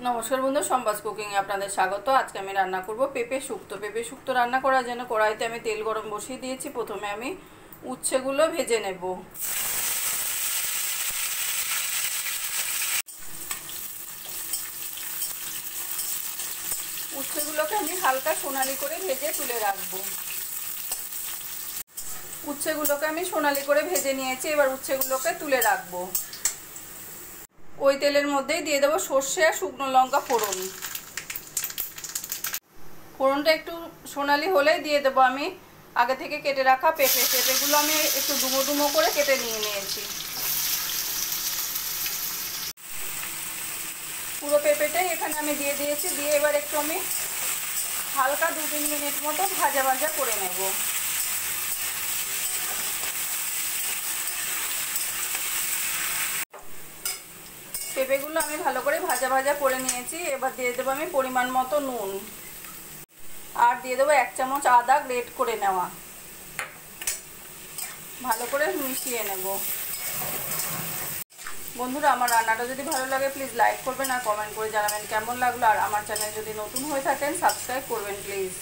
নমস্কার বন্ধু, সম্বাস কুকিংয়ে আপনাদের স্বাগত। আজকে আমি রান্না করব পেঁপে শুক্তো। পেঁপে শুক্তো রান্না করার জন্য কড়াইতে আমি তেল গরম বসিয়ে দিয়েছি। প্রথমে আমি উচ্ছেগুলো ভেজে নেব। উচ্ছেগুলোকে আমি হালকা সোনালি করে ভেজে তুলে রাখবো। উচ্ছেগুলোকে আমি সোনালি করে ভেজে নিয়েছি, এবার উচ্ছেগুলোকে তুলে রাখবো। ওই তেলের মধ্যেই দিয়ে দেবো সর্ষে আর শুকনো লঙ্কা ফোড়ন। ফোড়নটা একটু সোনালি হলেই দিয়ে দেবো আমি আগে থেকে কেটে রাখা পেঁপেগুলো আমি একটু ডুমো ডুমো করে কেটে নিয়েছি। পুরো পেঁপেটাই এখানে আমি দিয়ে দিয়েছি। দিয়ে এবার একটু আমি হালকা 2-3 মিনিট মতো ভাজা ভাজা করে নেব। পেঁপেগুলো আমি ভালো করে ভাজা ভাজা করে নিয়েছি। এবার দিয়ে দেবো আমি পরিমাণ মতো নুন, আর দিয়ে দেবো 1 চামচ আদা গ্রেট করে নেওয়া। ভালো করে মিশিয়ে নেব। বন্ধুরা, আমার রান্নাটা যদি ভালো লাগে প্লিজ লাইক করবেন আর কমেন্ট করে জানাবেন কেমন লাগলো। আর আমার চ্যানেল যদি নতুন হয়ে থাকেন সাবস্ক্রাইব করবেন প্লিজ।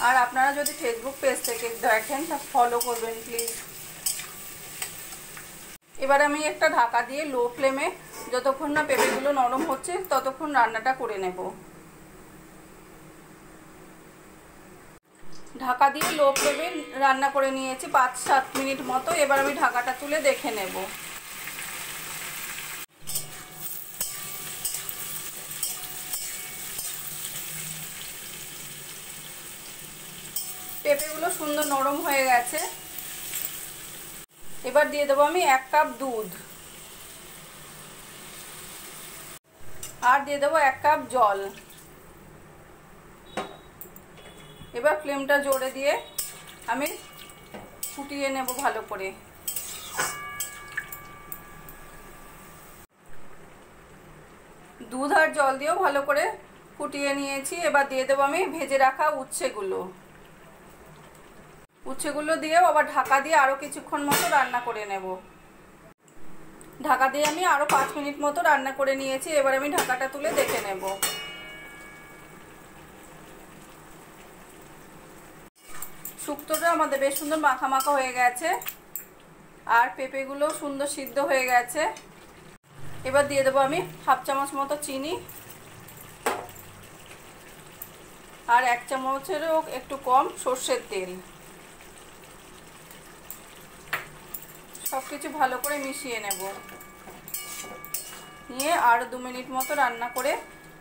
আর আপনারা যদি ফেসবুক পেজ থেকে দেখেন তা ফলো করবেন প্লিজ। এবার আমি একটা ঢাকা দিয়ে লো ফ্লেমে যতক্ষণ না পেঁপেগুলো নরম হচ্ছে ততক্ষণ রান্নাটা করে নেব। ঢাকা দিয়ে লো ফ্লেমে রান্না করে নিয়েছি 5-7 মিনিট মতো। এবার আমি ঢাকাটা তুলে দেখে নেব। পেঁপেগুলো সুন্দর নরম হয়ে গেছে। এবার দিয়ে দেবো আমি 1 কাপ দুধ, আর দিয়ে দেবো 1 কাপ জল। এবার ফ্লেমটা জোরে দিয়ে আমি ফুটিয়ে নেব ভালো করে। দুধ আর জল দিয়েও ভালো করে ফুটিয়ে নিয়েছি। এবার দিয়ে দেবো আমি ভেজে রাখা উচ্ছেগুলো দিয়েও আবার ঢাকা দিয়ে আরও কিছুক্ষণ মতো রান্না করে নেব। ঢাকা দিয়ে আমি আরও 5 মিনিট মতো রান্না করে নিয়েছি। এবার আমি ঢাকাটা তুলে দেখে নেব। শুক্তোটা আমাদের বেশ সুন্দর মাখা মাখা হয়ে গেছে, আর পেঁপেগুলো সুন্দর সিদ্ধ হয়ে গেছে। এবার দিয়ে দেবো আমি 1/2 চামচ মতো চিনি, আর 1 চামচেরও একটু কম সর্ষের তেল। সব কিছু ভালো করে মিশিয়ে নেব। নিয়ে আর 2 মিনিট মতো রান্না করে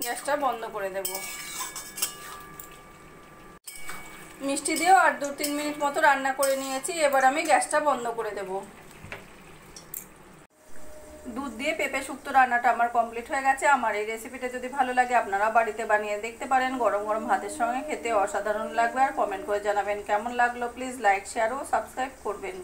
গ্যাসটা বন্ধ করে দেব। মিষ্টি দিয়েও আর 2-3 মিনিট মতো রান্না করে নিয়েছি। এবার আমি গ্যাসটা বন্ধ করে দেব। দুধ দিয়ে পেঁপে শুক্তো রান্নাটা আমার কমপ্লিট হয়ে গেছে। আমার এই রেসিপিটা যদি ভালো লাগে আপনারা বাড়িতে বানিয়ে দেখতে পারেন। গরম গরম ভাতের সঙ্গে খেতে অসাধারণ লাগবে। আর কমেন্ট করে জানাবেন কেমন লাগলো। প্লিজ লাইক, শেয়ার ও সাবস্ক্রাইব করবেন।